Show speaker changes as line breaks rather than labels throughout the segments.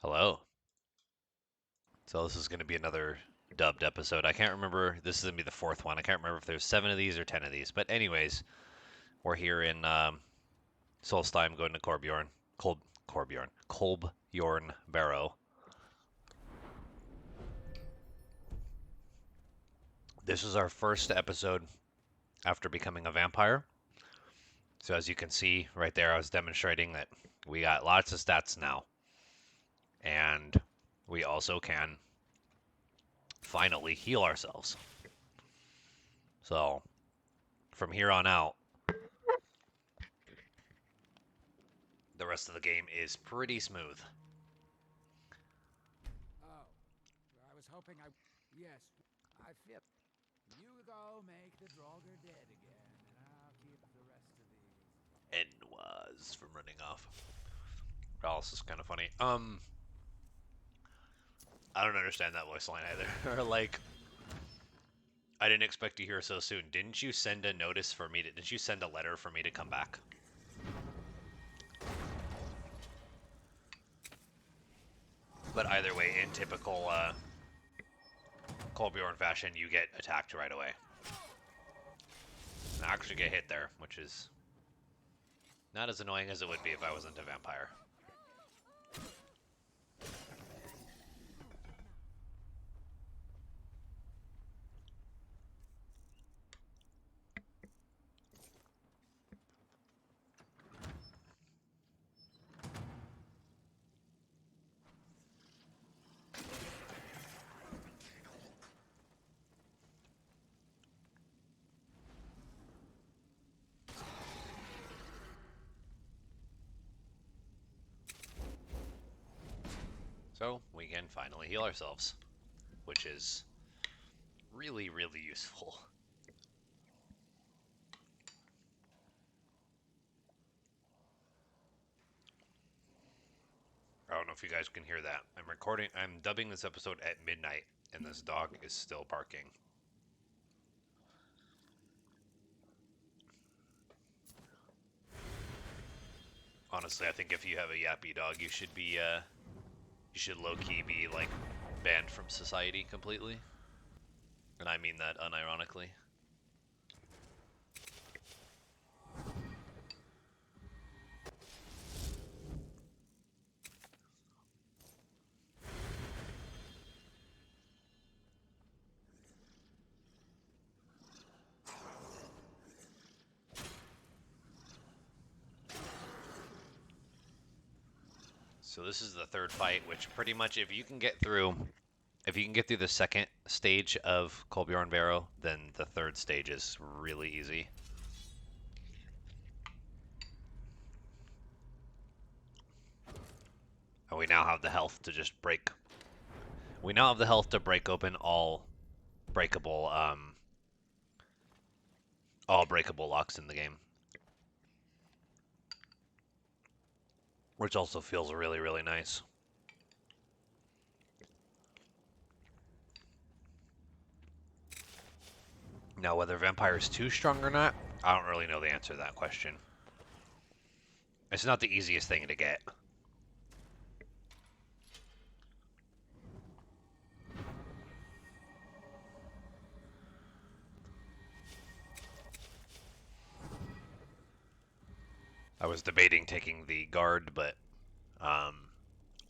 Hello. So this is going to be another dubbed episode. I can't remember. This is going to be the fourth one. I can't remember if there's 7 of these or 10 of these. But anyways, we're here in Solstheim going to Kolbjorn Barrow. This is our first episode after becoming a vampire. So as you can see right there, I was demonstrating that we got lots of stats now. And we also can finally heal ourselves. So from here on out, the rest of the game is pretty smooth.
Oh, I was hoping I... Yes, I feel... You go make the draugr dead again, and I'll keep the rest of these.
And was from running off. Oh, this is kind of funny. I don't understand that voice line either. Or like, I didn't expect to hear so soon. Didn't you send a notice for me to? Didn't you send a letter for me to come back? But either way, in typical Kolbjorn fashion, you get attacked right away. And I actually get hit there, which is not as annoying as it would be if I wasn't a vampire. So we can finally heal ourselves, which is really, really useful. I don't know if you guys can hear that. I'm dubbing this episode at midnight, and this dog is still barking. Honestly, I think if you have a yappy dog, you should low-key be, like, banned from society completely. And I mean that unironically. So this is the third fight, which pretty much if you can get through the second stage of Kolbjorn Barrow, then the third stage is really easy. And we now have the health to just break. We now have the health to break open all breakable locks in the game. Which also feels really, really nice. Now, whether Vampire is too strong or not, I don't really know the answer to that question. It's not the easiest thing to get. I was debating taking the guard, but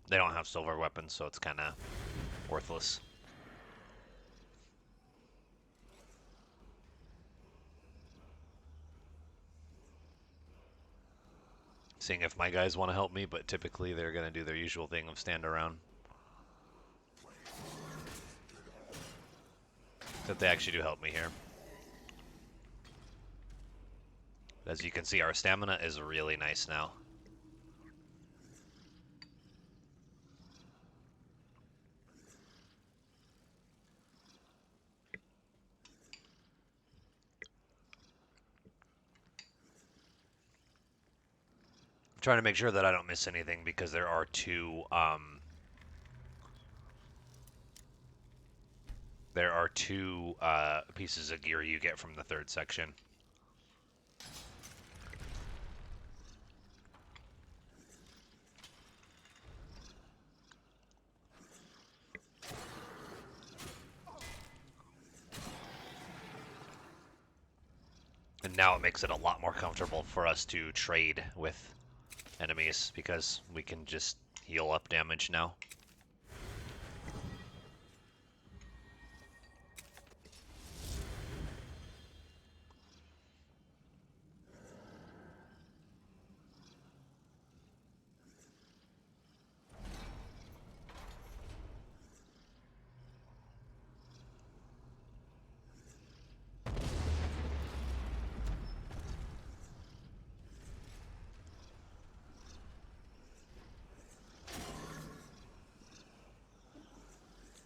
they don't have silver weapons, so it's kind of worthless. Seeing if my guys want to help me, but typically they're going to do their usual thing of stand around. Except they actually do help me here. As you can see, our stamina is really nice now. I'm trying to make sure that I don't miss anything because there are two pieces of gear you get from the third section. And now it makes it a lot more comfortable for us to trade with enemies because we can just heal up damage now.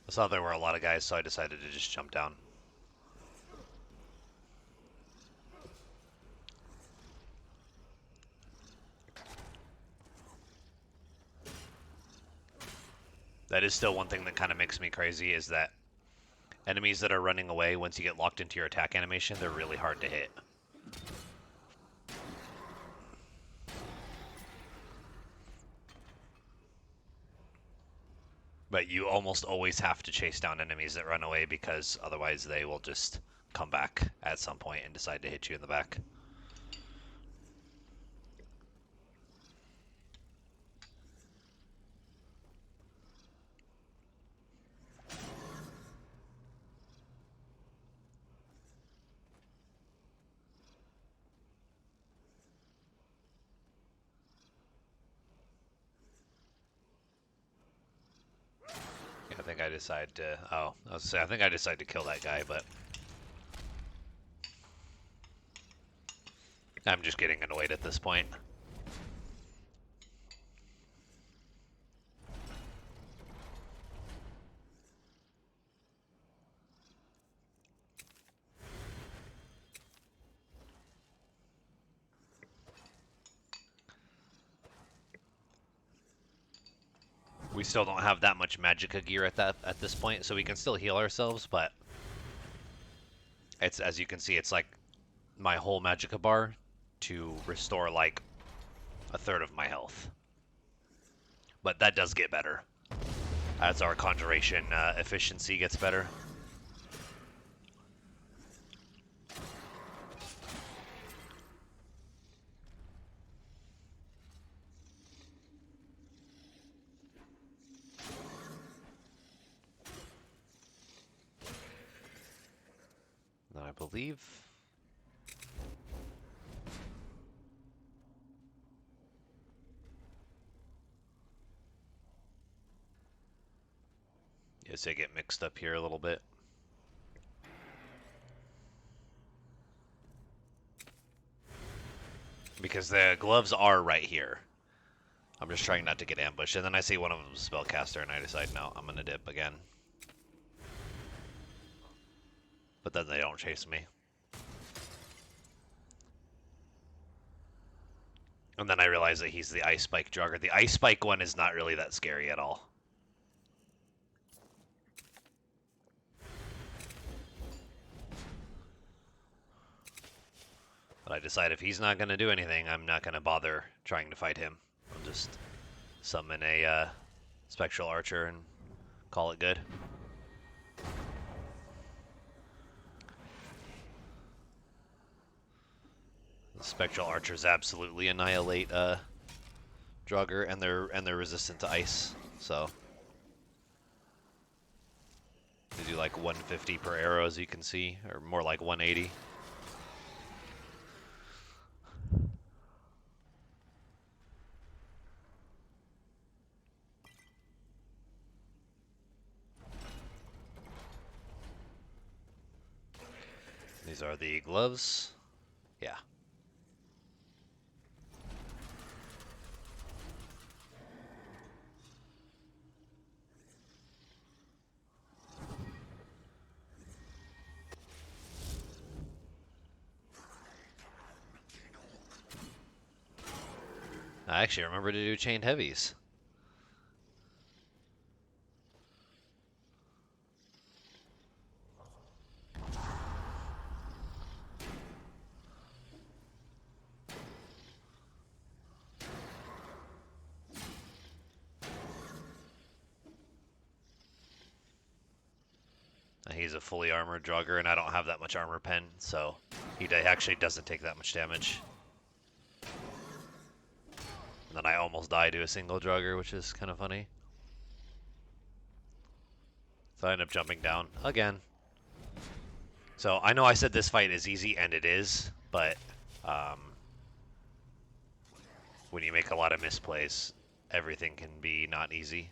I saw there were a lot of guys, so I decided to just jump down. That is still one thing that kind of makes me crazy, is that enemies that are running away, once you get locked into your attack animation, they're really hard to hit. But you almost always have to chase down enemies that run away, because otherwise they will just come back at some point and decide to hit you in the back. I think I decided to... Oh, I was say I think I decided to kill that guy, but... I'm just getting annoyed at this point. We still don't have that much magicka gear at this point, so we can still heal ourselves, but... It's, as you can see, it's like my whole magicka bar to restore like a third of my health. But that does get better as our conjuration efficiency gets better. Then I believe... Yes, they get mixed up here a little bit. Because the gloves are right here. I'm just trying not to get ambushed. And then I see one of them is spellcaster, and I decide, no, I'm going to dip again. But then they don't chase me. And then I realize that he's the Ice Spike draugr. The Ice Spike one is not really that scary at all. But I decide if he's not going to do anything, I'm not going to bother trying to fight him. I'll just summon a Spectral Archer and call it good. The Spectral Archers absolutely annihilate draugr, and they're resistant to ice, so they do like 150 per arrow, as you can see, or more like 180. These are the gloves. Yeah. I actually remember to do chained heavies. He's a fully armored draugr, and I don't have that much armor pen, so he actually doesn't take that much damage. And then I almost die to a single draugr, which is kind of funny. So I end up jumping down again. So I know I said this fight is easy, and it is, but when you make a lot of misplays, everything can be not easy.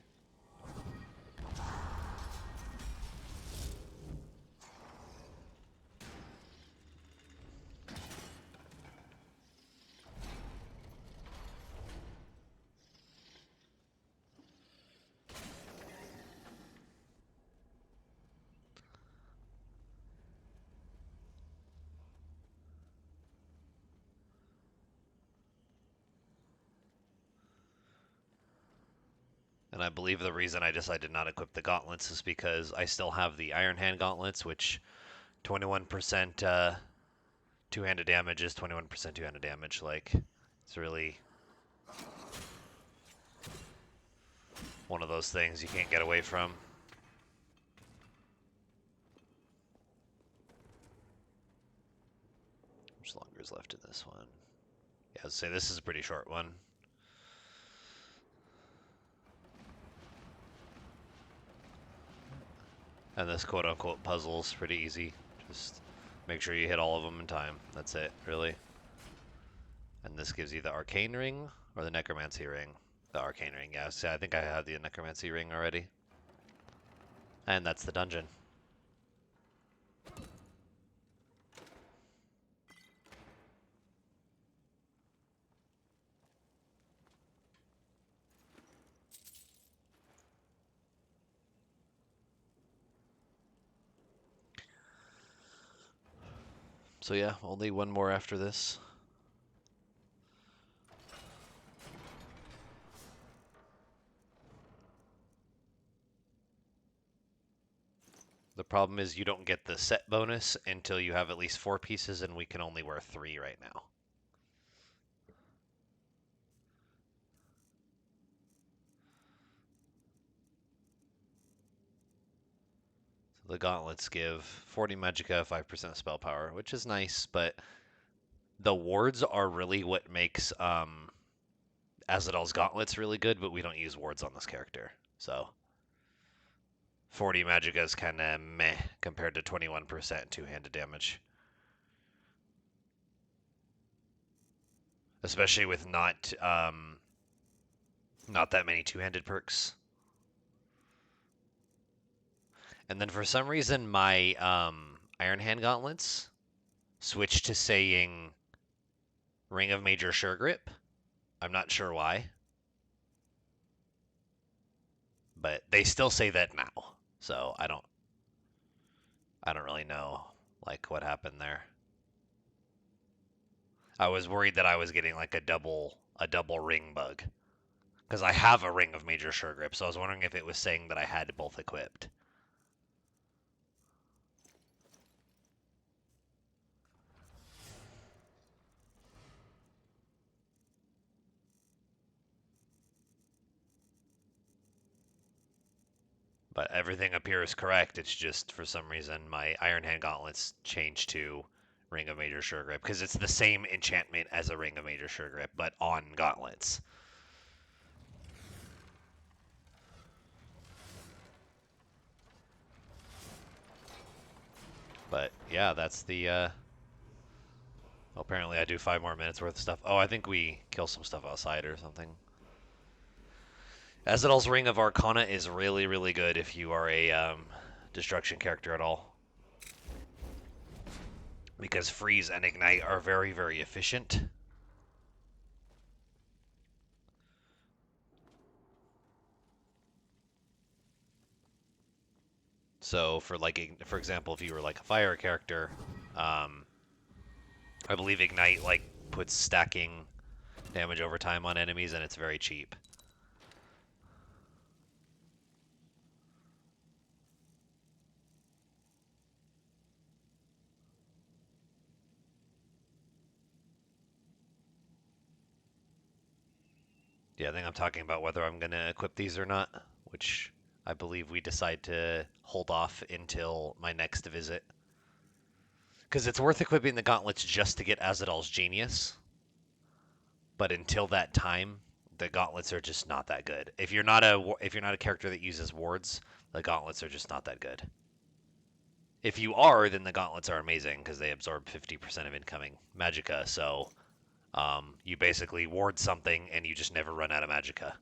And I believe the reason I decided not to equip the gauntlets is because I still have the Ironhand Gauntlets, which 21% two-handed damage is 21% two-handed damage. Like, it's really one of those things you can't get away from. How much longer is left in this one? Yeah, I'd say this is a pretty short one. And this quote-unquote puzzle's pretty easy. Just make sure you hit all of them in time. That's it, really. And this gives you the arcane ring or the necromancy ring. The arcane ring, yeah. See, I think I have the necromancy ring already. And that's the dungeon. So yeah, only one more after this. The problem is you don't get the set bonus until you have at least 4 pieces, and we can only wear 3 right now. So the gauntlets give 40 magicka, 5% spell power, which is nice, but the wards are really what makes Ahzidal's gauntlets really good, but we don't use wards on this character. So 40 magicka is kind of meh compared to 21% two-handed damage. Especially with not that many two-handed perks. And then for some reason my Ironhand Gauntlets switched to saying Ring of Major Sure Grip. I'm not sure why. But they still say that now. So I don't really know like what happened there. I was worried that I was getting like a double ring bug. Because I have a Ring of Major Sure Grip, so I was wondering if it was saying that I had both equipped. But everything appears correct. It's just for some reason my Ironhand Gauntlets changed to Ring of Major Sure Grip because it's the same enchantment as a Ring of Major Sure Grip, but on gauntlets. But yeah, that's the. Apparently, I do 5 more minutes worth of stuff. Oh, I think we kill some stuff outside or something. Ahzidal's Ring of Arcana is really, really good if you are a destruction character at all. Because freeze and ignite are very, very efficient. So for example, if you were like a fire character, I believe ignite like puts stacking damage over time on enemies, and it's very cheap. Yeah, I think I'm talking about whether I'm gonna equip these or not, which I believe we decide to hold off until my next visit. Because it's worth equipping the gauntlets just to get Ahzidal's genius. But until that time, the gauntlets are just not that good. If you're not a character that uses wards, the gauntlets are just not that good. If you are, then the gauntlets are amazing because they absorb 50% of incoming magicka. So you basically ward something and you just never run out of magicka.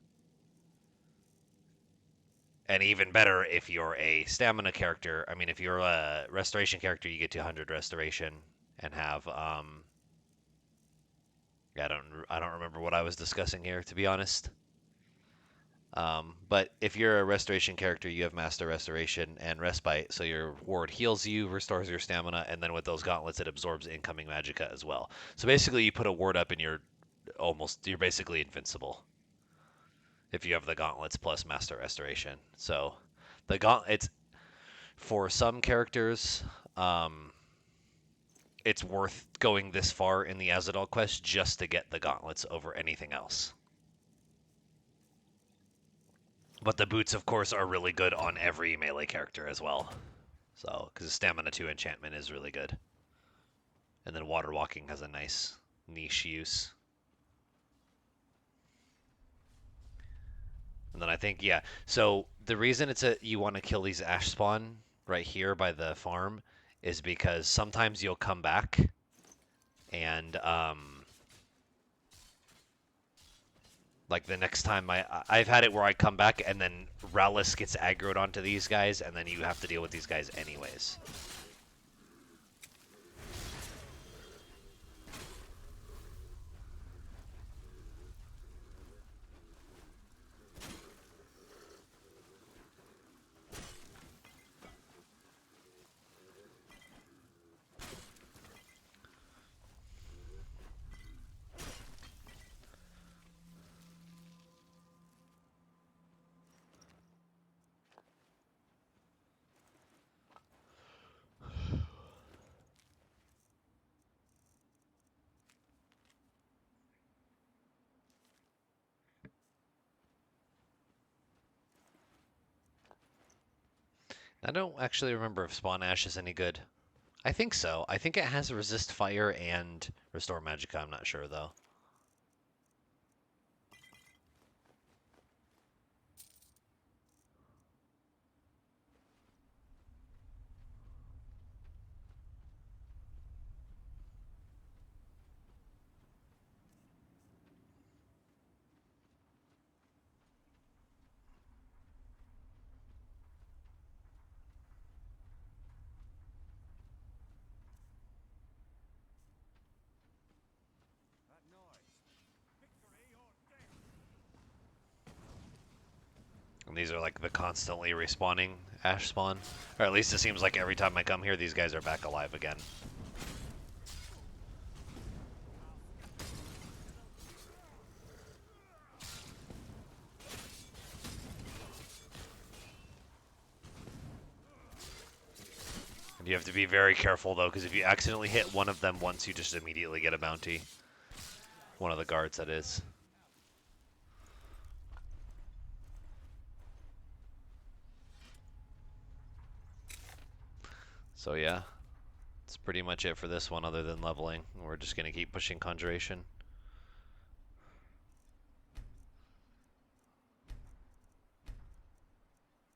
And even better if you're a stamina character. I mean, if you're a restoration character, you get to 100 restoration and have yeah, I don't remember what I was discussing here, to be honest. But if you're a restoration character, you have master restoration and respite, so your ward heals you, restores your stamina, and then with those gauntlets, it absorbs incoming magicka as well. So basically, you put a ward up, and you're basically invincible if you have the gauntlets plus master restoration. So it's for some characters. It's worth going this far in the Ahzidal quest just to get the gauntlets over anything else. But the boots, of course, are really good on every melee character as well. So, because Stamina 2 enchantment is really good. And then Water Walking has a nice niche use. And then I think, yeah. So the reason you want to kill these ash spawn right here by the farm is because sometimes you'll come back and like the next time I've had it where I come back and then Rallis gets aggroed onto these guys and then you have to deal with these guys anyways. I don't actually remember if Spawn Ash is any good. I think so. I think it has resist fire and restore magicka. I'm not sure though. And these are like the constantly respawning ash spawn. Or at least it seems like every time I come here, these guys are back alive again. And you have to be very careful though, because if you accidentally hit one of them once, you just immediately get a bounty. One of the guards, that is. So yeah, that's pretty much it for this one other than leveling. We're just going to keep pushing Conjuration.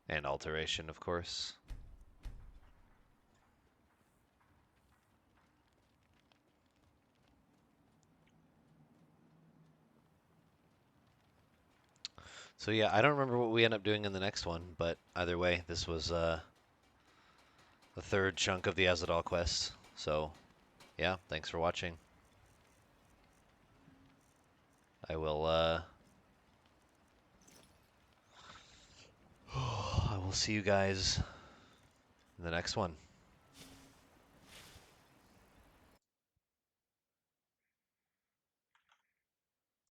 And Alteration, of course. So yeah, I don't remember what we end up doing in the next one, but either way, this was the third chunk of the Ahzidal quest. So yeah, thanks for watching. I will I will see you guys in the next one.